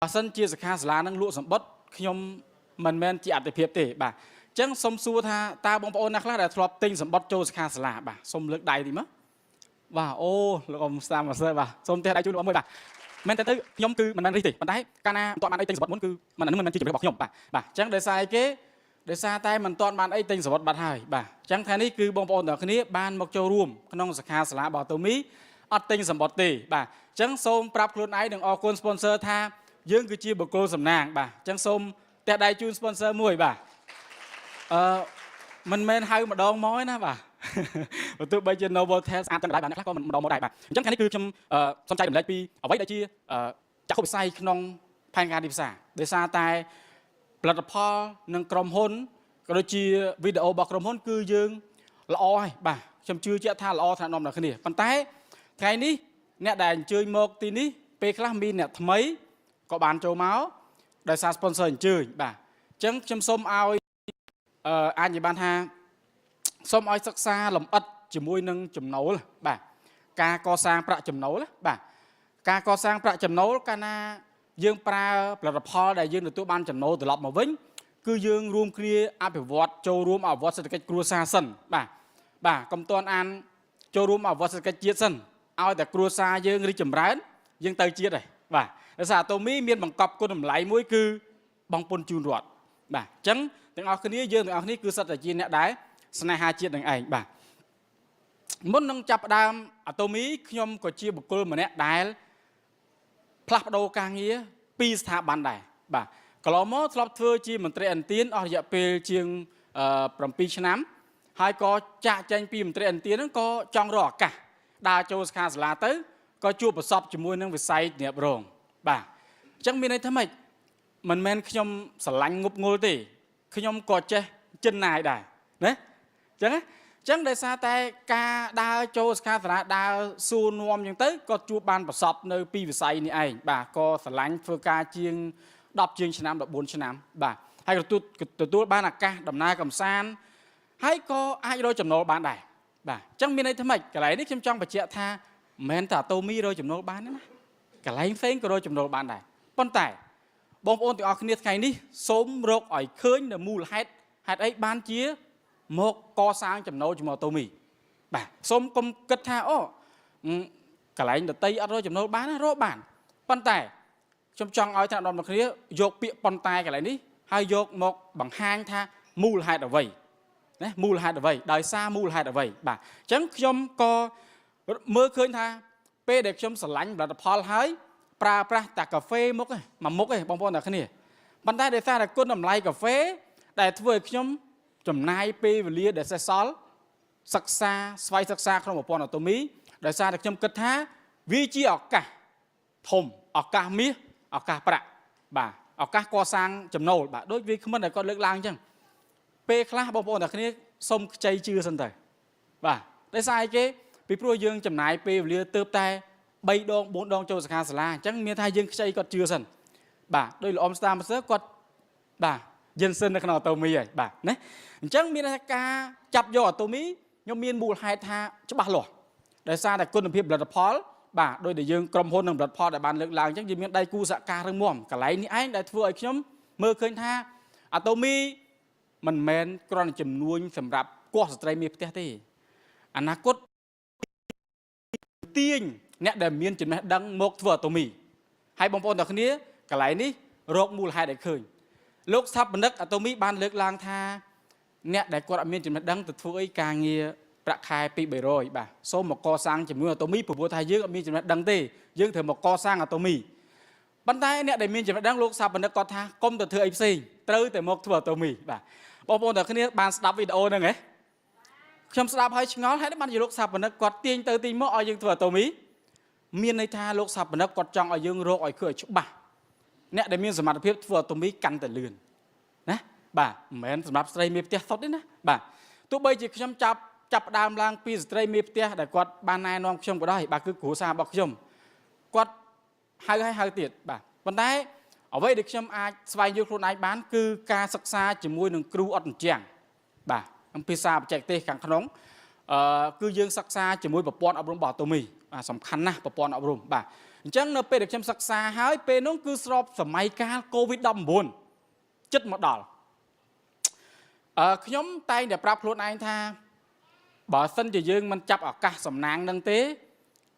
សិនជាសិក្ខាសាលានឹងលក់សម្បត្តិខ្ញុំមិនមែនជាអតិភិបទេបាទអញ្ចឹងសូមសួរថាតើបងប្អូនណាខ្លះដែលធ្លាប់ទិញសម្បត្តិចូលសិក្ខាសាលាបាទសូមលើកដៃទីមកបាទអូលោកអ៊ំស្តាមសើបាទសូមទះដៃជូនលោកអ៊ំមួយបាទមែនតើខ្ញុំគឺមិនមែនរីទេប៉ុន្តែកាលណាមិនទាន់បានអីទិញសម្បត្តិមុនគឺមិនអានឹងមិនមែនជាជំរឿនរបស់ខ្ញុំបាទអញ្ចឹងដោយសារអីគេដោយសារតែមិនទាន់បានអីទិញសម្បត្តិបាត់ហើយបាទអញ្ចឹងថ្ងៃនេះគឺបងប្អូនទាំងគ្នាបានមកចូលរួមក្នុងសិក្ខាសាលាបោតូមីអត់ទិញសម្បត្តិទេបាទអញ្ចឹងសូមប្រាប់ខ្លួនឯងនិងអរគុណ sponsor ថាយើងគឺជាបុគ្គលសំណាងបាទអញ្ចឹងសូមទះដៃជូន sponsor មួយបាទមិនមែនហៅម្ដងមកទេណាបាទបើទោះបីជា Novel Test ស្អាតទាំងដែរបាទអ្នកខ្លះក៏មិនម្ដងមកដែរបាទអញ្ចឹងថ្ងៃនេះគឺខ្ញុំសូមចែករំលែកពីអ្វីដែលជាចក្ខុវិស័យក្នុងផែនការទីផ្សារដោយសារតែផលិតផលនិងក្រុមហ៊ុនក៏ដូចជាវីដេអូរបស់ក្រុមហ៊ុនគឺយើងល្អហើយបាទខ្ញុំជឿជាក់ថាល្អថ្នាក់នាំដល់គ្នាប៉ុន្តែថ្ងៃនេះអ្នកដែលអញ្ជើញមកទីនេះពេលខ្លះមានអ្នកថ្មីក៏បានចូលមកដោយសារ sponsor អញ្ជើញបាទអញ្ចឹងខ្ញុំសូមឲ្យអាចនិយាយបានថាសូមឲ្យសិក្សាលម្អិតជាមួយនឹងចំណូលបាទការកសាងប្រាក់ចំណូលបាទការកសាងប្រាក់ចំណូលកាលណាយើងប្រើផលិតផលដែលយើងទទួលបានចំណូលត្រឡប់មកវិញគឺយើងរួមគ្នាអភិវឌ្ឍចូលរួមអភិវឌ្ឍសេដ្ឋកិច្ចគ្រួសារសិនបាទកុំទាន់អានចូលរួមអភិវឌ្ឍសេដ្ឋកិច្ចជាតិសិនឲ្យតែគ្រួសារយើងរីកចម្រើនយើងទៅជាតិហើយបាទដោយសារអាតូមីមានបង្កប់គុណតម្លៃមួយគឺបងពុនជូនរដ្ឋបាទអញ្ចឹងទាំងអស់គ្នាយើងទាំងអស់គ្នាគឺសិតតែជាអ្នកដែលស្នេហាជាតិនឹងឯងបាទមុននឹងចាប់ផ្ដើមអាតូមីខ្ញុំក៏ជាបុគ្គលម្នាក់ដែលផ្លាស់ប្ដូរការងារពីស្ថាប័នដែរបាទកន្លងមកធ្លាប់ធ្វើជាមន្ត្រីអន្តៀនអស់រយៈពេលជាង7ឆ្នាំហើយក៏ចាក់ចែងពីមន្ត្រីអន្តៀនហ្នឹងក៏ចង់រកឱកាសដើរចូលសិក្ខាសាលាទៅក៏ជួបប្រសពជាមួយនឹងវិស័យធានារងបាទអញ្ចឹងមានន័យថាម៉េចមិនមែនខ្ញុំស្រឡាញ់ងប់ងល់ទេខ្ញុំក៏ចេះចិនណាយដែរណាអញ្ចឹងដោយសារតែការដើរចូលសិក្ខាសាលាដើរសួរនាំអញ្ចឹងទៅក៏ជួបបានប្រសពនៅពីវិស័យនេះឯងបាទក៏ស្រឡាញ់ធ្វើការជាង10ជាងឆ្នាំ14ឆ្នាំបាទហើយក៏ទទួលបានឱកាសដំណើរកំសាន្តហើយក៏អាចរកចំណូលបានដែរបាទអញ្ចឹងមានន័យថាម៉េចកន្លែងនេះខ្ញុំចង់បញ្ជាក់ថាមិនមែនតែអាតូមីរកចំណូលបានទេណាកន្លែងផ្សេងក៏រកចំណូលបានដែរប៉ុន្តែបងប្អូនទាំងអស់គ្នាថ្ងៃនេះសូមរកឲ្យឃើញនៅមូលហេតុអីបានជាមកកសាងចំណូលជាមួយអាតូមីបាទសូមកុំគិតថាអូកន្លែងដតីអត់រកចំណូលបានណារកបានប៉ុន្តែខ្ញុំចង់ឲ្យថ្នាក់ដឹកនាំគ្នាយកពាក្យប៉ុន្តែកន្លែងនេះហើយយកមកបង្ហាញថាមូលហេតុអ្វីណាមូលហេតុអ្វីដោយសារមូលហេតុអ្វីបាទអញ្ចឹងខ្ញុំក៏មើលឃើញថាពេលដែលខ្ញុំស្រឡាញ់ផលិតផលហើយប្រើប្រាស់តែកាហ្វេមុខឯងមួយមុខឯងបងប្អូនទាំងគ្នាប៉ុន្តែដោយសារតែគុណតម្លៃកាហ្វេដែលធ្វើឲ្យខ្ញុំចំណាយពេលវេលាដែលសេសសល់សិក្សាស្វ័យសិក្សាក្នុងប្រព័ន្ធអាតូមីដោយសារតែខ្ញុំគិតថាវាជាឱកាសធំឱកាសមាសឱកាសប្រាក់បាទឱកាសកសាងចំណូលបាទដូចវាគ្មិនដែលគាត់លើកឡើងអញ្ចឹងពេលខ្លះបងប្អូនទាំងគ្នាសុំខ្ចីជឿសិនទៅបាទដោយសារអីគេពីព្រោះយើងចំណាយពេលវេលាទៅតែ3ដង4ដងចូលសិក្ខាសាលាអញ្ចឹងមានថាយើងខ្ចីគាត់ជឿសិនបាទដោយលោកអ៊ំស្តាមសើគាត់បាទយិនសិននៅក្នុងអាតូមីហើយបាទណាអញ្ចឹងមានថាការចាប់យកអាតូមីខ្ញុំមានមូលហេតុថាច្បាស់លាស់ដោយសារតែគុណភាពផលិតផលបាទដោយដែលយើងក្រុមហ៊ុននិងផលិតផលដែលបានលើកឡើងអញ្ចឹងយើងមានដៃគូសហការរឹងមាំកន្លែងនេះឯងដែលធ្វើឲ្យខ្ញុំមើលឃើញថាអាតូមីមិនមែនគ្រាន់តែជំនួញសម្រាប់កោះស្ត្រីមេផ្ទះទេអនាគតទាញអ្នកដែលមានចំណេះដឹងមកធ្វើអាតូមីហើយបងប្អូនទាំងគ្នាកន្លែងនេះរកមូលហេតុឲ្យឃើញលោកស្ថាបនិកអាតូមីបានលើកឡើងថាអ្នកដែលគាត់អត់មានចំណេះដឹងទៅធ្វើអីការងារប្រាក់ខែ200-300បាទសូមមកកសាងជំនួយអាតូមីព្រោះថាយើងអត់មានចំណេះដឹងទេយើងត្រូវមកកសាងអាតូមីប៉ុន្តែអ្នកដែលមានចំណេះដឹងលោកស្ថាបនិកគាត់ថាកុំទៅធ្វើអីផ្សេងត្រូវតែមកធ្វើអាតូមីបាទបងប្អូនទាំងគ្នាបានស្ដាប់វីដេអូហ្នឹងហ៎ខ្ញុំស្ដាប់ហើយឆ្ងល់ហើយបានជាលោកស្ថាបនិកគាត់ទាញទៅទីមកឲ្យយើងធ្វើអាតូមីមានន័យថាលោកស្ថាបនិកគាត់ចង់ឲ្យយើងរកឲ្យឃើញឲ្យច្បាស់អ្នកដែលមានសមត្ថភាពធ្វើអាតូមីកាន់តែលឿនណាបាទមិនមែនសម្រាប់ស្ត្រីមេផ្ទះសុទ្ធទេណាបាទទោះបីជាខ្ញុំចាប់ដើមឡើងពីស្ត្រីមេផ្ទះដែលគាត់បានណែនាំខ្ញុំក៏ដោយបាទគឺគ្រួសាររបស់ខ្ញុំគាត់ហៅទៀតបាទប៉ុន្តែអ្វីដែលខ្ញុំអាចស្វែងយល់ខ្លួនឯងបានគឺការសិក្សាជាមួយនឹងគ្រូអត់អញ្ចឹងបាទអំពីសារបច្ចេកទេសខាងក្នុងគឺយើងសិក្សាជាមួយប្រព័ន្ធអប់រំរបស់អាតូមីបាទសំខាន់ណាស់ប្រព័ន្ធអប់រំបាទ chẳng nó được chăm sắc xa hái pe nó cứ sọp sầm mai ca covid đâm buồn chất một đòn nhóm tay để prap luôn anh tha bỏ sân chỉ dương mình chập ở cả sầm nang nâng tế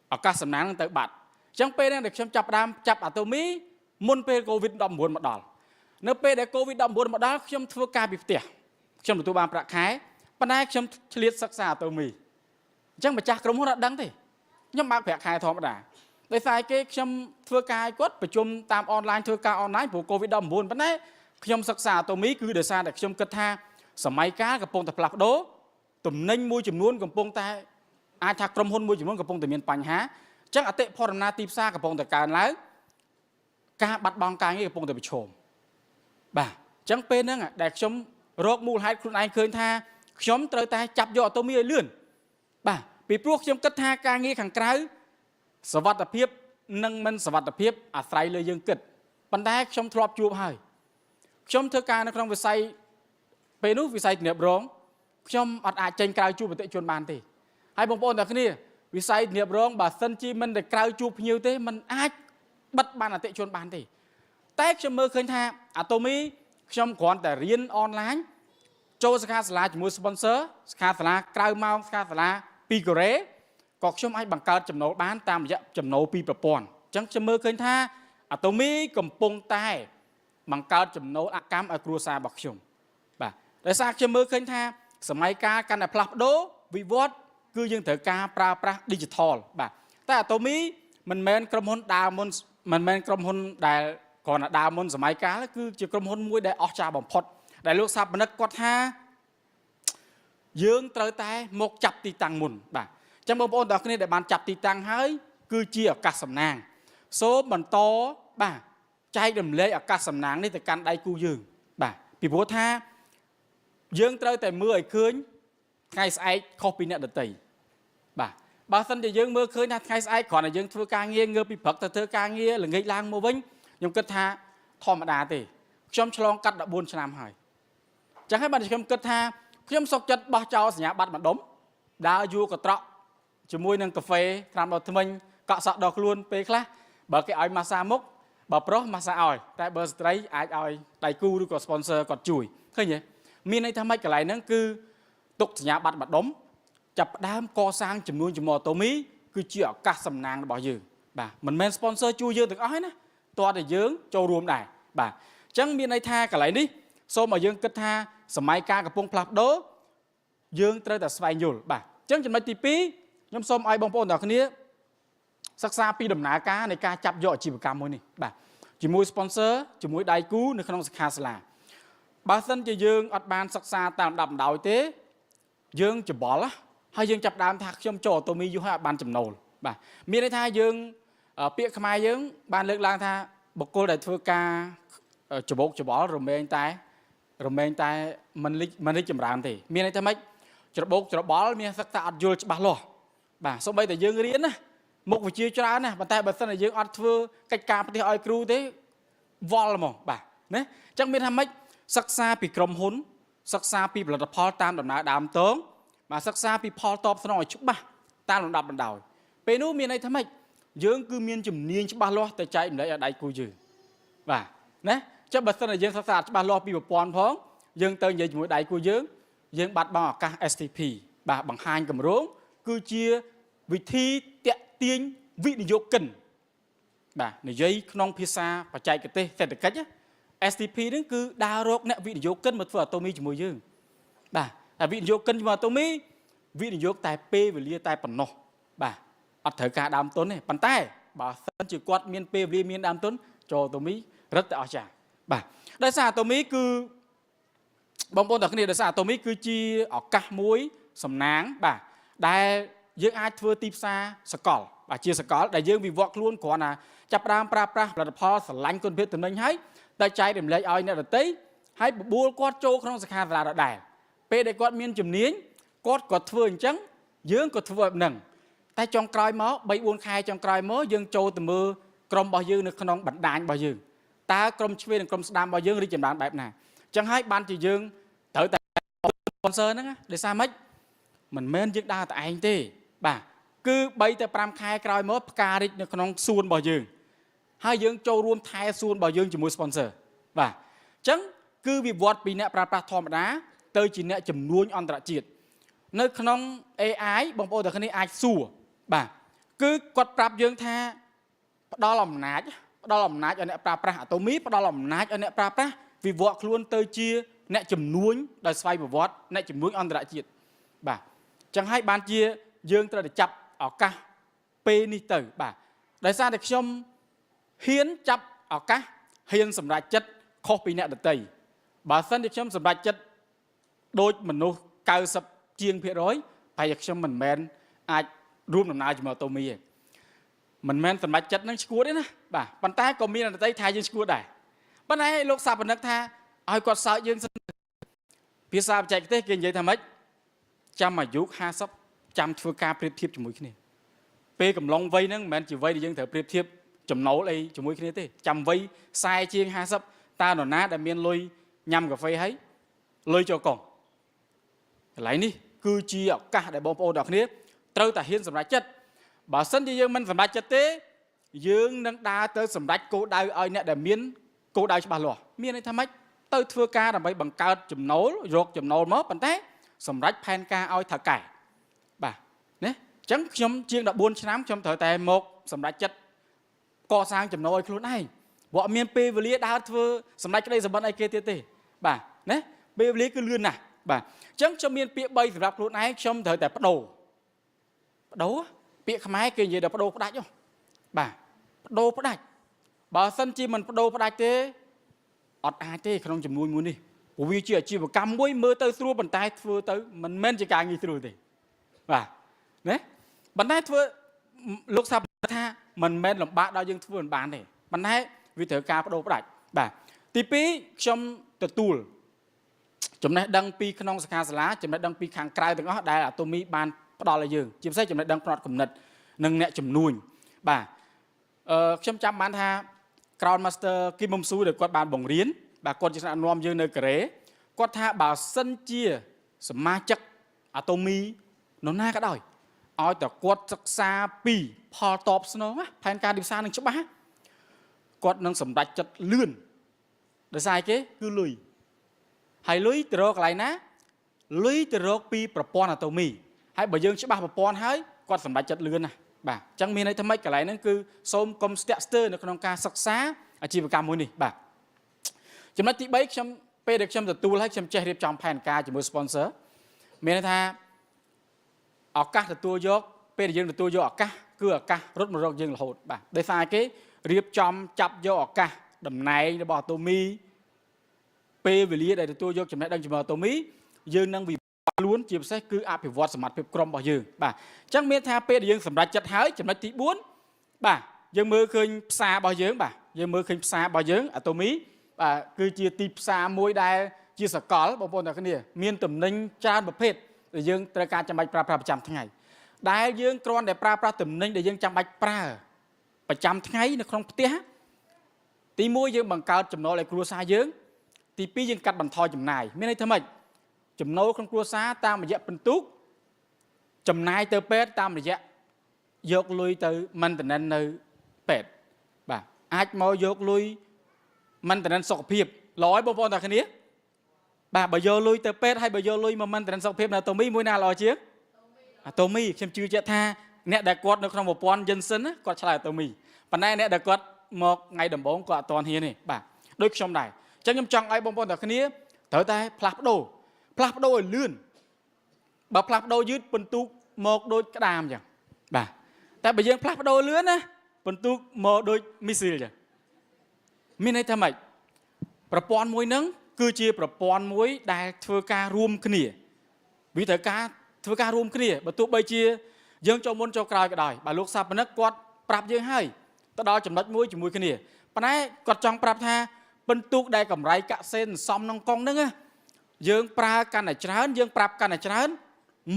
ở cả sầm nang nâng tới bạt chẳng pe đang được chăm chập ở tô mỹ môn pe covid đâm buồn một đòn nếu pe để covid đâm buồn một đòn chăm thua ca bị tiệt chăm được tôi bàn bạc khái ban nay chăm liệt sắc xa tô mỹ chẳng mà cha cũng muốn đăng thế nhóm bạc bạc khái thò mà đã để sai cái chăm thưa cai quấtประชุม tam online thưa ca online ผู้ covid 19 ប៉ុន្តែខ្ញុំសិក្សាទៅមីគឺដោយសារតែខ្ញុំគិតថាសម័យកាលកំពុងតែផ្លាស់ប្ដូរទំនិញមួយចំនួនកំពុងតែអាចថាក្រុមហ៊ុនមួយចំនួនកំពុងតែមានបញ្ហាអញ្ចឹងអតិផរណាទីផ្សារកំពុងតែកើនឡើងការបាត់បង់ការងារកំពុងតែប្រឈមបាទអញ្ចឹងពេលហ្នឹងដែលខ្ញុំរកមូលហេតុខ្លួនឯងឃើញថាខ្ញុំត្រូវតែចាប់យកទៅមីឲ្យលឿនបាទពីព្រោះខ្ញុំគិតថាការងារខាងក្រៅសវត្ថភាពនិងមិនសវត្ថភាពអាស្រ័យលើយើងគិតប៉ុន្តែខ្ញុំធ្លាប់ជួបហើយខ្ញុំធ្វើការនៅក្នុងវិស័យពេលនោះវិស័យធានារងខ្ញុំអត់អាចចេញក្រៅជួបអតិថិជនបានទេហើយបងប្អូនទាំងគ្នាវិស័យធានារងបើសិនជាមិនតែក្រៅជួបភ្ញៀវទេมันអាចបិទបានអតិថិជនបានទេតែខ្ញុំមើលឃើញថាអាតូមីខ្ញុំគ្រាន់តែរៀនអនឡាញចូលសិក្ខាសាលាជាមួយ sponsor សិក្ខាសាលាក្រៅម៉ោងសិក្ខាសាលាពីកូរ៉េក៏ខ្ញុំអាចបង្កើតចំណូលបានតាមរយៈចំណូលពីប្រព័ន្ធអញ្ចឹងខ្ញុំមើលឃើញថាអាតូមីកំពុងតែបង្កើតចំណូលអកម្មឲ្យគ្រួសាររបស់ខ្ញុំបាទដោយសារខ្ញុំមើលឃើញថាសម័យកាលកាន់តែផ្លាស់ប្ដូរវិវត្តគឺយើងត្រូវការប្រើប្រាស់ digital បាទតែអាតូមីមិនមែនក្រុមហ៊ុនដើមមុនមិនមែនក្រុមហ៊ុនដែលគ្រាន់តែដើមមុនសម័យកាលគឺជាក្រុមហ៊ុនមួយដែលអស្ចារ្យបំផុតដែលលោកសាបនិកគាត់ថាយើងត្រូវតែមកចាប់ទីតាំងមុនបាទចឹងបងប្អូនទាំងគ្នាដែលបានចាប់ទីតាំងហើយគឺជាឱកាសសំណាងសូមបន្តបាទចែករំលែកឱកាសសំណាងនេះទៅកាន់ដៃគូយើងបាទពីព្រោះថាយើងត្រូវតែមើលឲ្យឃើញថ្ងៃស្អែកខុសពីអ្នកដទៃបាទបើសិនជាយើងមើលឃើញថាថ្ងៃស្អែកគ្រាន់តែយើងធ្វើការងារងើបពីព្រឹកទៅធ្វើការងារល្ងាចឡើងមកវិញខ្ញុំគិតថាធម្មតាទេខ្ញុំឆ្លងកាត់14ឆ្នាំហើយចឹងហើយបាទខ្ញុំគិតថាខ្ញុំសុខចិត្តបោះចោលសញ្ញាបត្រម្ដុំដើរយួរកត្រក់ជាមួយនឹងកាហ្វេត្រាំដល់ថ្មិញកក់សក់ដល់ខ្លួនពេលខ្លះបើគេឲ្យម៉ាសាមុខបើប្រុសម៉ាសាឲ្យតែបើស្ត្រីអាចឲ្យដៃគូឬក៏ sponsor គាត់ជួយឃើញទេមានន័យថាម៉េចកន្លែងហ្នឹងគឺទុកសញ្ញាបត្រម្ដុំចាប់ផ្ដើមកសាងចំនួនជាមួយអូតូមីគឺជាឱកាសសំណាងរបស់យើងបាទមិនមែន sponsor ជួយយើងទាំងអស់ទេណាតើតែយើងចូលរួមដែរបាទអញ្ចឹងមានន័យថាកន្លែងនេះសូមឲ្យយើងគិតថាសម័យកាលកំពុងផ្លាស់ប្ដូរយើងត្រូវតែស្វែងយល់បាទអញ្ចឹងចំណុចទី2ខ្ញុំសូមឲ្យបងប្អូនទាំងគ្នាសិក្សាពីដំណើរការនៃការចាប់យកអាជីវកម្មមួយនេះបាទជាមួយ sponsor ជាមួយដៃគូនៅក្នុងសិក្ខាសាលាបើសិនជាយើងអត់បានសិក្សាតាមលំដាប់លំដោយទេយើងច្បល់ហើយយើងចាប់ដើមថាខ្ញុំចូលអូតូមីយូរហើយអត់បានចំណូលបាទមានន័យថាយើងពាក្យខ្មែរយើងបានលើកឡើងថាបុគ្គលដែលធ្វើការច្បោកច្បល់រមែងតែមិនរីកចម្រើនទេមានន័យថាម៉េចច្របូកច្របល់មានសិក្សាអត់យល់ច្បាស់លាស់បាទសូម្បីតែយើងរៀនណាមុខវិជ្ជាច្រើនណាប៉ុន្តែបើសិនជាយើងអត់ធ្វើកិច្ចការផ្ទះឲ្យគ្រូទេវល់ហ្មងបាទណាអញ្ចឹងមានថាម៉េចសិក្សាពីក្រុមហ៊ុនសិក្សាពីផលិតផលតាមដំណើរដើមតងបាទសិក្សាពីផលតបស្នងឲ្យច្បាស់តាមលំដាប់លំដោយពេលនោះមានន័យថាម៉េចយើងគឺមានជំនាញច្បាស់លាស់ទៅចែកម្លែកឲ្យដៃគូយើងបាទណាចុះបើសិនជាយើងសិក្សាច្បាស់លាស់ពីប្រព័ន្ធផងយើងទៅនិយាយជាមួយដៃគូយើងបាត់បង់ឱកាស STP បាទបង្ហាញគម្រោងគឺជាវិធីតាក់ទាញវិនិយោគិនបាទនិយាយក្នុងភាសាបច្ចេកទេសសេដ្ឋកិច្ច STP ហ្នឹងគឺដើររកអ្នកវិនិយោគិនមកធ្វើអូតូមីជាមួយយើងបាទតែវិនិយោគិនជាមួយអូតូមីវិនិយោគតែពេលវេលាតែប៉ុណ្ណោះបាទអត់ត្រូវការដើមទុនទេប៉ុន្តែបើសិនជាគាត់មានពេលវេលាមានដើមទុនចូលអូតូមីរឹតតែអស្ចារ្យបាទដោយសារអូតូមីគឺបងប្អូនទាំងគ្នាដោយសារអូតូមីគឺជាឱកាសមួយសំណាងបាទដែលយើងអាចធ្វើទីផ្សារសកលបាទជាសកលដែលយើងវិវត្តខ្លួនគ្រាន់តែចាប់ផ្ដើមប្រើប្រាស់ផលិតផលស្រឡាញ់គុណភាពទំនិញហើយតែចែករំលែកឲ្យអ្នកដទៃហើយបបួលគាត់ចូលក្នុងសិក្ខាសាលាដដែលពេលដែលគាត់មានជំនាញគាត់ក៏ធ្វើអញ្ចឹងយើងក៏ធ្វើបែបហ្នឹងតែចុងក្រោយមក3-4 ខែចុងក្រោយមកយើងចូលទៅមើលក្រុមរបស់យើងនៅក្នុងបណ្ដាញរបស់យើងតើក្រុមឆ្វេងនិងក្រុមស្ដាំរបស់យើងរីកចម្រើនបែបណាអញ្ចឹងហើយបានជាយើងត្រូវតែ sponsor ហ្នឹងដោយសារម៉េចមិនមែនយើងដើរតែឯងទេបាទ cứ bay tới pram khai còi mới cà rít nó không xuôn bảo dương hai dương châuរួមថែ xuôn bảo dương chỉ mua sponsor và chẳng cứ việc vót bị nẹt pram thom đá tới chỉ nẹt chấm nuôi on tραជាតិnơi không AI បងប្អូនតែគ្នាអាចសួរបាទគឺគាត់ប្រាប់យើងថាផ្ដល់អំណាចឲ្យអ្នកប្រើប្រាស់អាតូមីផ្ដល់អំណាចឲ្យអ្នកប្រើប្រាស់វិវត្តខ្លួនទៅជាអ្នកជំនួញដោយស្វ័យប្រវត្តិអ្នកជំនួញអន្តរជាតិបាទចឹងហើយបានជាយើងត្រូវតែចាប់ឱកាសពេលនេះទៅបាទដោយសារតែខ្ញុំហ៊ានចាប់ឱកាសហ៊ានសម្រេចចិត្តខុសពីអ្នកដទៃបើសិនជាខ្ញុំសម្រេចចិត្តដូចមនុស្ស90ជាងភាគរយតែខ្ញុំមិនមែនអាចរួមដំណើរជាមួយតូមីទេមិនមែនសម្រេចចិត្តនឹងឈួតទេណាបាទប៉ុន្តែក៏មានអន្តរជាតិថាយើងឈួតដែរប៉ុន្តែលោកសាបនិកថាឲ្យគាត់សើចយើងភាសាបច្ចេកទេសគេនិយាយថាម៉េចចាំអាយុ50ចាំធ្វើការប្រៀបធៀបជាមួយគ្នាពេលកំឡុងវ័យហ្នឹងមិនមែនជាវ័យដែលយើងត្រូវប្រៀបធៀបចំណូលអីជាមួយគ្នាទេចាំវ័យ40ជាង50តើនរណាដែលមានលុយញ៉ាំកាហ្វេហើយលុយចូលកងកន្លែងនេះគឺជាឱកាសដែលបងប្អូនទាំងគ្នាត្រូវតែហ៊ានសម្រេចចិត្តបើសិនជាយើងមិនសម្រេចចិត្តទេយើងនឹងដើរទៅសម្រេចគោលដៅឲ្យអ្នកដែលមានគោលដៅច្បាស់លាស់មានន័យថាម៉េចទៅធ្វើការដើម្បីបង្កើតចំណូលរកចំណូលមកប៉ុន្តែសម្រេចផែនការឲ្យថៅកែបាទណាអញ្ចឹងខ្ញុំជាង14ឆ្នាំខ្ញុំត្រូវតែមកសម្រេចចិត្តកសាងចំណូលឲ្យខ្លួនឯងព្រោះអត់មានពេលវេលាដើរធ្វើសម្រេចក្តីសម្បត្តិឲ្យគេទៀតទេបាទណាពេលវេលាគឺលឿនណាស់បាទអញ្ចឹងខ្ញុំមានពាក្យ3សម្រាប់ខ្លួនឯងខ្ញុំត្រូវតែបដូរពាក្យខ្មែរគេនិយាយដល់បដូរផ្ដាច់បាទបដូរផ្ដាច់បើសិនជាមិនបដូរផ្ដាច់ទេអត់អាចទេក្នុងចំនួនមួយនេះព្រោះវាជាអាជីវកម្មមួយមើលទៅស្រួលប៉ុន្តែធ្វើទៅមិនមែនជាការងាយស្រួលទេបាទណាប៉ុន្តែធ្វើលោកសាប់ថាមិនមែនលំបាកដល់យើងធ្វើមិនបានទេប៉ុន្តែវាត្រូវការបដូរផ្ដាច់បាទទី2ខ្ញុំទទួលចំណេះដឹងពីក្នុងសាខាសាលាចំណេះដឹងពីខាងក្រៅទាំងអស់ដែលអាតូមីបានផ្ដល់ឲ្យយើងជាពិសេសចំណេះដឹងផ្នត់គំនិតនិងអ្នកជំនួញបាទខ្ញុំចាំបានថា Crown Master Kim Bom Su ដែលគាត់បានបង្រៀនបាទគាត់ជាអ្នកនាំយើងនៅកូរ៉េគាត់ថាបើសិនជាសមាជិកអាតូមីនរណាក៏ដោយឲ្យតែគាត់សិក្សាពីផលតបស្នងផែនការទីផ្សារនឹងច្បាស់គាត់នឹងសម្រេចចិត្តលឿនដោយសារគេគឺលុយហើយលុយទៅរកកន្លែងណាលុយទៅរកពីប្រព័ន្ធអាតូមីហើយបើយើងច្បាស់ប្រព័ន្ធហើយគាត់សម្រេចចិត្តលឿនណាស់បាទអញ្ចឹងមានន័យថាម៉េចកន្លែងហ្នឹងគឺសូមកុំស្ទាក់ស្ទើរនៅក្នុងការសិក្សាអាជីវកម្មមួយនេះបាទចំណុចទី3ខ្ញុំពេលដែលខ្ញុំទទួលហើយខ្ញុំចេះរៀបចំផែនការជាមួយ sponsor មានន័យថាឱកាសទទួលយកពេលដែលយើងទទួលយកឱកាសគឺឱកាសរត់មករកយើងរហូតបាទដោយសារគេរៀបចំចាប់យកឱកាសតំណែងរបស់អាតូមីពេលវេលាដែលទទួលយកចំណេះដឹងជាមួយអាតូមីយើងនឹងវិវត្តខ្លួនជាពិសេសគឺអភិវឌ្ឍសមត្ថភាពក្រុមរបស់យើងបាទអញ្ចឹងមានថាពេលដែលយើងសម្រេចចិត្តហើយចំណុចទី4បាទយើងមើលឃើញផ្សាររបស់យើងបាទយើងមើលឃើញផ្សាររបស់យើងអាតូមីបាទគឺជាទីផ្សារមួយដែលជាសកលបងប្អូនទាំងគ្នាមានតំណែងច្រើនប្រភេទដែលយើងត្រូវការចាំបាច់ប្រើប្រាស់ប្រចាំថ្ងៃដែលយើងគ្រាន់តែប្រើប្រាស់តំណែងដែលយើងចាំបាច់ប្រើប្រចាំថ្ងៃនៅក្នុងផ្ទះទី1យើងបង្កើតចំណូលឲ្យគ្រួសារយើងទី2យើងកាត់បន្ថយចំណាយមានន័យថាម៉េចចំណូលក្នុងគ្រួសារតាមរយៈពិន្ទុចំណាយទៅពេទ្យតាមរយៈយកលុយទៅ maintenance នៅពេទ្យបាទអាចមកយកលុយ maintenance សុខភាពល្អហើយបងប្អូនទាំងគ្នាបាទបើយកលុយទៅពេទ្យហើយបើយកលុយមក maintenance សុខភាពនៅអាតូមីមួយណាល្អជាងអាតូមីខ្ញុំជឿជាក់ថាអ្នកដែលគាត់នៅក្នុងប្រព័ន្ធ Jensen គាត់ឆ្លើយអាតូមីប៉ុន្តែអ្នកដែលគាត់មកថ្ងៃដំបូងគាត់អត់ទាន់ហ៊ានទេបាទដូចខ្ញុំដែរអញ្ចឹងខ្ញុំចង់ឲ្យបងប្អូនទាំងគ្នាត្រូវតែផ្លាស់ប្ដូរឲ្យលឿនបើផ្លាស់ប្ដូរយឺតពិន្ទុមកដូចក្តាមអញ្ចឹងបាទតែបើយើងផ្លាស់ប្ដូរលឿនណាពិន្ទុមកដូចមីស៊ីលអញ្ចឹងមានន័យថាម៉េចប្រព័ន្ធមួយហ្នឹងគឺជាប្រព័ន្ធមួយដែលធ្វើការរួមគ្នាវាត្រូវការធ្វើការរួមគ្នាបើទោះបីជាយើងចូលមុនចូលក្រោយក៏ដោយបើលោកសាបនិកគាត់ប្រាប់យើងហើយទៅដល់ចំណុចមួយជាមួយគ្នាប៉ុន្តែគាត់ចង់ប្រាប់ថាពិន្ទុដែលកម្រៃកាក់សេនសំក្នុងកងហ្នឹងយើងប្រើកាន់តែច្រើនយើងប្រាប់កាន់តែច្រើន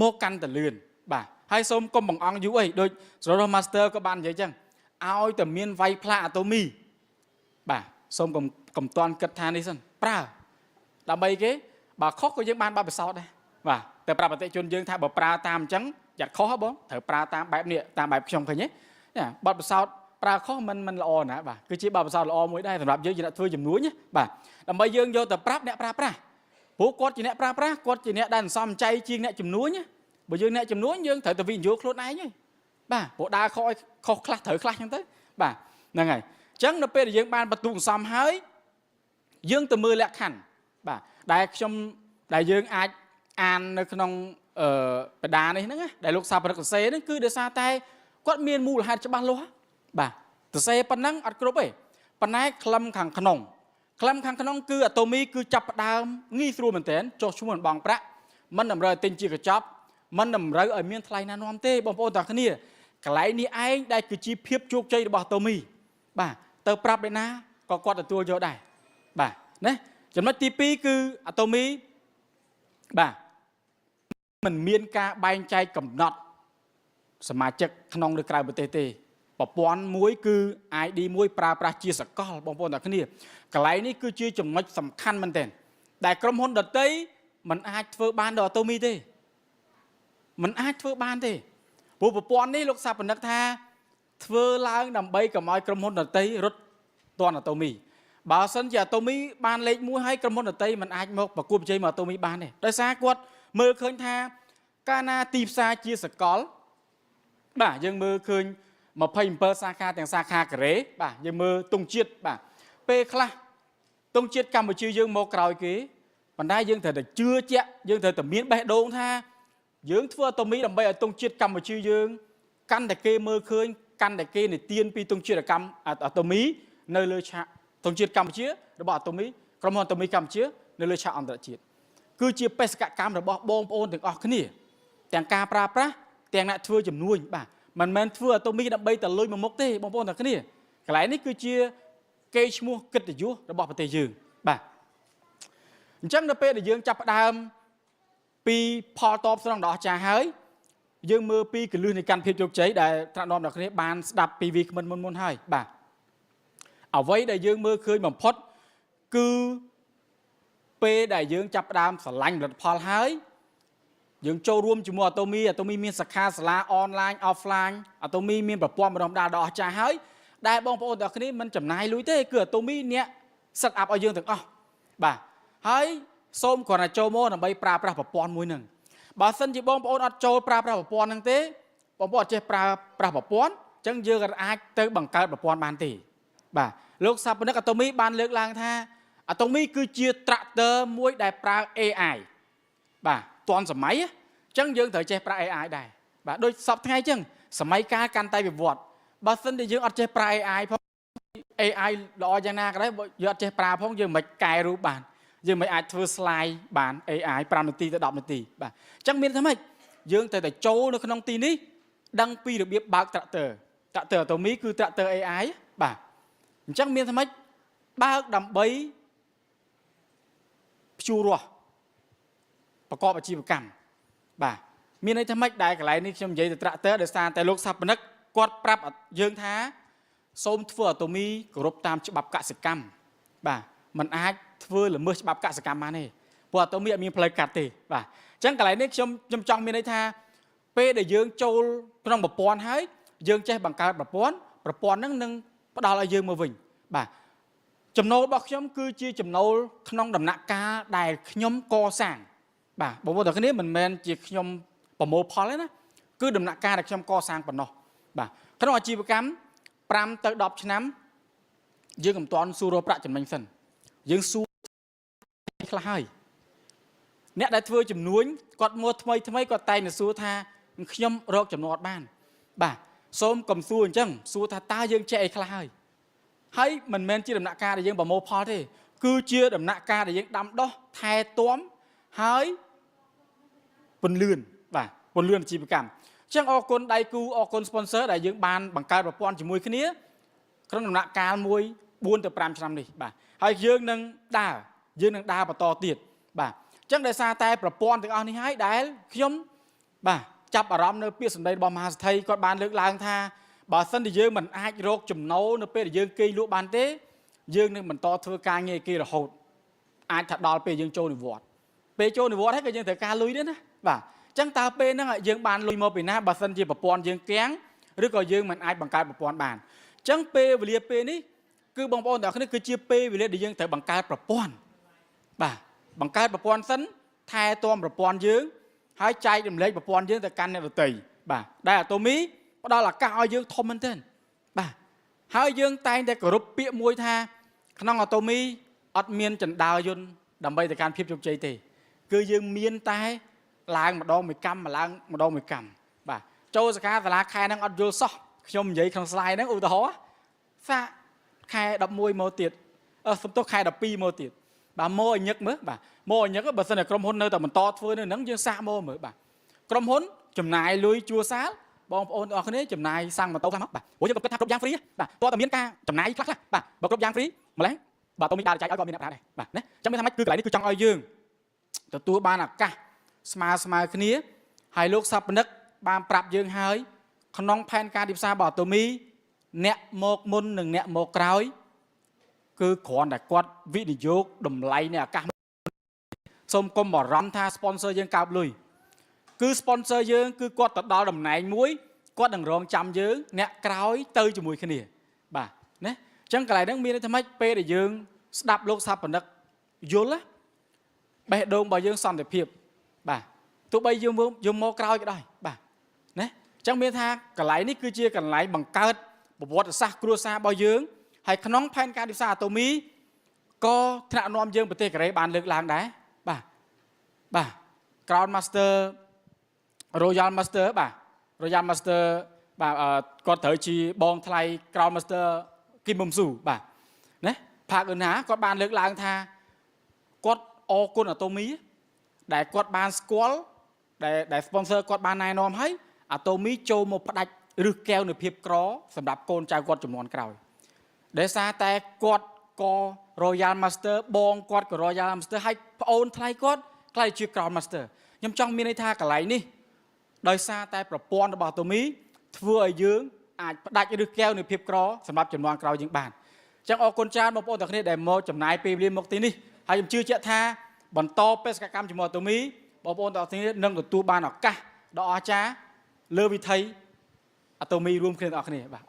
មកកាន់តែលឿនបាទហើយសូមកុំបង្អង់យូរអីដូច Zoro Master ក៏បាននិយាយចឹងឲ្យតែមានវាយផ្លាកអាតូមីបាទសូមកុំតន់គិតថានេះសិនប្រើដើម្បីគេបើខុសក៏យើងបានបបិសោតដែរបាទតែប្រាប់អតិជនយើងថាបើប្រើតាមអញ្ចឹង giặt khó bóng thở pra tam bẹp nịa tam bẹp trong cái nhé nè bọt sao pra khó mình lò nè bà cứ chỉ bọt sao lò mới đây làm dưới thưa dùm núi nhé bà làm bây dương vô tập prap nè pra bố quát chỉ nè pra quát chỉ nè đàn xóm chay chiên nè chùm núi nhé bây giờ nè chùm núi dương thở từ vì vô khôn ai nhé bà bộ đa khoi kho khla thở khla như thế bà nè ngày chẳng nó bây giờ ban bật tụng xóm hới dương từ mưa lẹ khẩn bà đại trong đại dương ai anនៅក្នុងបដានេះហ្នឹងដែលលោកសាបរកសរសេរហ្នឹងគឺដោយសារតែគាត់មានមូលហេតុច្បាស់លាស់បាទសរសេរប៉ុណ្ណឹងអត់គ្រប់ទេប៉ុន្តែក្លឹមខាងក្នុងគឺអាតូមីគឺចាប់ផ្ដើមងាយស្រួលមែនទែនចុះឈ្មោះបងប្រាក់មិនតម្រូវឲ្យទិញជាកញ្ចប់មិនតម្រូវឲ្យមានថ្លៃណានាំទេបងប្អូនទាំងគ្នាកន្លែងនេះឯងដែលគឺជាភាពជោគជ័យរបស់អាតូមីបាទទៅប្រាប់ឯណាក៏គាត់ទទួលយកដែរបាទណាចំណុចទី2គឺអាតូមីបាទมันមានការបែងចែកកំណត់សមាជិកក្នុងឬក្រៅប្រទេសទេប្រព័ន្ធមួយគឺ ID មួយប្រើប្រាស់ជាសកលបងប្អូនទាំងគ្នាកន្លែងនេះគឺជាចំណុចសំខាន់មែនទែនដែលក្រុមហ៊ុនដទៃมันអាចធ្វើបានដល់អាតូមីទេมันអាចធ្វើបានទេព្រោះប្រព័ន្ធនេះលោកសាបបណ្ឌិតថាធ្វើឡើងដើម្បីកុំឲ្យក្រុមហ៊ុនដទៃរត់ទាន់អាតូមីបើសិនជាអាតូមីបានលេខ1ហើយក្រុមហ៊ុនដទៃมันអាចមកប្រគួតប្រជែងមកអាតូមីបានទេដោយសារគាត់មើលឃើញថាកាលណាទីផ្សារជាសកលបាទយើងមើលឃើញ27សាខាទាំងសាខាកូរ៉េបាទយើងមើលទង់ជាតិបាទពេលខ្លះទង់ជាតិកម្ពុជាយើងមកក្រោយគេប៉ុន្តែយើងត្រូវតែជឿជាក់យើងត្រូវតែមានបេះដូងថាយើងធ្វើអាតូមីដើម្បីឲ្យទង់ជាតិកម្ពុជាយើងកាន់តែគេមើលឃើញកាន់តែគេនិទានពីទង់ជាតិកម្មអាតូមីនៅលើឆាកទង់ជាតិកម្ពុជារបស់អាតូមីក្រុមហ៊ុនអាតូមីកម្ពុជានៅលើឆាកអន្តរជាតិគឺជាបេសកកម្មរបស់បងប្អូនទាំងអស់គ្នាទាំងការប្រើប្រាស់ទាំងអ្នកធ្វើចំនួនបាទមិនមែនធ្វើអាតូមីដើម្បីតែលុយមួយមុខទេបងប្អូនទាំងគ្នាកន្លែងនេះគឺជាកេរ្តិ៍ឈ្មោះកិត្តិយសរបស់ប្រទេសយើងបាទអញ្ចឹងនៅពេលដែលយើងចាប់ផ្ដើមពីផលតបស្នងដ៏អស្ចារ្យហើយយើងមើលពីកលឹះនៃកម្មភាពជោគជ័យដែលត្រាក់នាំដល់គ្នាបានស្ដាប់ពីវីគ្មិនមុនហើយបាទអ្វីដែលយើងមើលឃើញបំផុតគឺពេលដែលយើងចាប់ផ្ដើមស្រឡាញ់ផលិតផលហើយយើងចូលរួមជាមួយអាតូមីមានសាខាសាលាអនឡាញ offline អាតូមីមានប្រព័ន្ធបណ្ដុះបណ្ដាលដ៏អស្ចារ្យហើយដែលបងប្អូនទាំងគ្នាមិនចំណាយលុយទេគឺអាតូមីអ្នក set up ឲ្យយើងទាំងអស់បាទហើយសូមគ្រាន់តែចូលមកដើម្បីប្រើប្រាស់ប្រព័ន្ធមួយហ្នឹងបើសិនជាបងប្អូនអត់ចូលប្រើប្រាស់ប្រព័ន្ធហ្នឹងទេបងប្អូនអត់ចេះប្រើប្រាស់ប្រព័ន្ធអញ្ចឹងយើងអាចទៅបង្កើតប្រព័ន្ធបានទេបាទលោកសាបនិកអាតូមីបានលើកឡើងថាអាតូមីគឺជា tractor មួយដែលប្រើ AI បាទទាន់សម័យអញ្ចឹងយើងត្រូវចេះប្រើ AI ដែរបាទដូចសពថ្ងៃអញ្ចឹងសម័យកាលកាន់តែវិវត្តបើសិនតែយើងអត់ចេះប្រើ AI ផង AI ល្អយ៉ាងណាក៏ដោយយើងអត់ចេះប្រើផងយើងមិនកែរូបបានយើងមិនអាចធ្វើ slide បាន AI 5នាទីទៅ10នាទីបាទអញ្ចឹងមានថាម៉េចយើងត្រូវតែចូលនៅក្នុងទីនេះដឹងពីរបៀបបើក tractor អាតូមីគឺ tractor AI បាទអញ្ចឹងមានថាម៉េចបើកដើម្បីភ្ជួររាស់ប្រកបអាជីវកម្មបាទមានន័យថាម៉េចដែលកន្លែងនេះខ្ញុំនិយាយទៅ tractor ដោយសារតែលោកសាបនិកគាត់ប្រាប់យើងថាសូមធ្វើអាតូមីគោរពតាមច្បាប់កសិកម្មបាទมันអាចធ្វើល្មើសច្បាប់កសិកម្មបានទេព្រោះអាតូមីអត់មានផ្លូវកាត់ទេបាទអញ្ចឹងកន្លែងនេះខ្ញុំចង់មានន័យថាពេលដែលយើងចូលក្នុងប្រព័ន្ធហើយយើងចេះបង្កើតប្រព័ន្ធហ្នឹងនឹងផ្ដល់ឲ្យយើងមកវិញបាទចំណូលរបស់ខ្ញុំគឺជាចំណូលក្នុងដំណាក់កាលដែលខ្ញុំកសាងបាទបងប្អូនទាំងគ្នាមិនមែនជាខ្ញុំប្រមូលផលទេណាគឺដំណាក់កាលដែលខ្ញុំកសាងប៉ុណ្ណោះបាទក្នុងអាជីវកម្ម5ទៅ10ឆ្នាំយើងមិនទាន់សួររកប្រាក់ចំណេញសិនយើងសួរខ្លះហើយអ្នកដែលធ្វើចំនួនគាត់មកថ្មីគាត់តែងតែសួរថាខ្ញុំរកចំណូលអត់បានបាទសូមកុំសួរអញ្ចឹងសួរថាតើយើងចេះអីខ្លះហើយមិនមែនជាដំណាក់កាលដែលយើងប្រមូលផលទេគឺជាដំណាក់កាលដែលយើងដាំដុះថែទាំហើយពន្លឿនបាទពន្លឿនអាជីវកម្មអញ្ចឹងអរគុណដៃគូអរគុណ sponsor ដែលយើងបានបង្កើតប្រព័ន្ធជាមួយគ្នាក្នុងដំណាក់កាលមួយ4ទៅ5ឆ្នាំនេះបាទហើយយើងនឹងដើរបន្តទៀតបាទអញ្ចឹងដោយសារតែប្រព័ន្ធទាំងអស់នេះហើយដែលខ្ញុំបាទចាប់អារម្មណ៍នៅពាក្យសម្ដីរបស់មហាសេដ្ឋីគាត់បានលើកឡើងថាបើសិនជាយើងមិនអាចរកចំណូលនៅពេលដែលយើងគេងលក់បានទេយើងនឹងបន្តធ្វើការងារគេរហូតអាចថាដល់ពេលយើងចូលនិវត្តន៍ពេលចូលនិវត្តន៍ហើយក៏យើងត្រូវការលុយដែរណាបាទអ ចឹងតើពេលហ្នឹងយើងបានលុយមកពីណាបើសិនជាប្រព័ន្ធយើងគាំងឬក៏យើងមិនអាចបង្កើតប្រព័ន្ធបានចឹងពេលវេលាពេលនេះគឺបងប្អូនទាំងអស់គ្នាគឺជាពេលវេលាដែលយើងត្រូវបង្កើតប្រព័ន្ធបាទបង្កើតប្រព័ន្ធសិនថែទាំប្រព័ន្ធយើងហើយចែករំលែកប្រព័ន្ធយើងទៅកាន់អ្នកដទៃបាទដែលអាតូមីផ្ដល់ឱកាសឲ្យយើងធំមែនទែនបាទហើយយើងតែងតែគោរពពាក្យមួយថាក្នុងអាតូមីអត់មានចណ្ដើរយន្តដើម្បីទៅកាន់ភាពជោគជ័យទេគឺយើងមានតែឡើងម្ដងមួយកម្មឡើងម្ដងមួយកម្មបាទចូលសកាសាលាខែហ្នឹងអត់យល់សោះខ្ញុំនិយាយក្នុង slide ហ្នឹងឧទាហរណ៍សាកខែ11មកទៀតសំទោសខែ12មកទៀតបាទមកឲ្យញឹកមើលបាទមកឲ្យញឹកបើសិនតែក្រុមហ៊ុននៅតែបន្តធ្វើនៅហ្នឹងយើងសាកមកមើលបាទក្រុមហ៊ុនចំណាយលុយជួសាលបងប្អូនទាំងអស់គ្នាចំណាយសាំងម៉ូតូខ្លះមកបាទព្រោះយើងក៏គិតថាគ្រប់យ៉ាងហ្វ្រីបាទតើតើមានការចំណាយខ្លះបាទបើគ្រប់យ៉ាងហ្វ្រីម្ល៉េះបាទតើមានការចែកឲ្យក៏មានអ្នកប្រាដែរបាទណាចឹងមានថាម៉េចគឺកន្លែងនេះគឺចង់ឲ្យយើងទទួលបានឱកាសស្មើគ្នាហើយលោកសាប់និកបានប្រាប់យើងហើយក្នុងផែនការទីផ្សាររបស់អាតូមីអ្នកមកមុននិងអ្នកមកក្រោយគឺគ្រាន់តែគាត់វិនិយោគតម្លៃនៃឱកាសសូមកុំបារម្ភថា sponsor យើងកើបលុយគឺ sponsor យើងគឺគាត់ទៅដល់តំណែងមួយគាត់នឹងរងចាំយើងអ្នកក្រោយទៅជាមួយគ្នាបាទណាអញ្ចឹងកន្លែងហ្នឹងមានន័យថាម៉េចពេលដែលយើងស្ដាប់លោកសាប់និកយល់បេះដូងរបស់យើងសន្តិភាពបាទទោះបីយើងមកក្រោយក៏ដោយបាទណាអញ្ចឹងមានថាកន្លែងនេះគឺជាកន្លែងបង្កើតប្រវត្តិសាស្ត្រគ្រួសាររបស់យើងហើយក្នុងផែនការទីផ្សារអាតូមីក៏ថ្នាក់នាំយើងប្រទេសកូរ៉េបានលើកឡើងដែរបាទ Crown Master Royal Master បាទ Royal Master បាទគាត់ត្រូវជាបងថ្លៃ Crown Master គីមមុំស៊ូបាទណាផាកអ៊ឺណាគាត់បានលើកឡើងថាគាត់អរគុណអាតូមីដែលគាត់បានស្គាល់ដែល sponsor គាត់បានណែនាំឲ្យអាតូមីចូលមកផ្ដាច់ឬកែវនៅភាពក្រសម្រាប់កូនចៅគាត់ចំនួនក្រោយដោយសារតែគាត់ក៏ Royal Master បងគាត់ក៏ Royal Master ហើយប្អូនថ្លៃគាត់ថ្លៃជា Crown Master ខ្ញុំចង់មានន័យថាកន្លែងនេះដោយសារតែប្រព័ន្ធរបស់អាតូមីធ្វើឲ្យយើងអាចផ្ដាច់ឬកែវនៅភាពក្រសម្រាប់ចំនួនក្រោយយើងបានអញ្ចឹងអរគុណច្រើនបងប្អូនទាំងគ្នាដែលមកចំណាយពេលវេលាមកទីនេះហើយខ្ញុំជឿជាក់ថាបន្តបេសកកម្មជាមួយអាតូមីបងប្អូនទាំងគ្នានឹងទទួលបានឱកាសដ៏អស្ចារ្យលើវិថីអាតូមីរួមគ្នាទាំងអស់គ្នាបាទ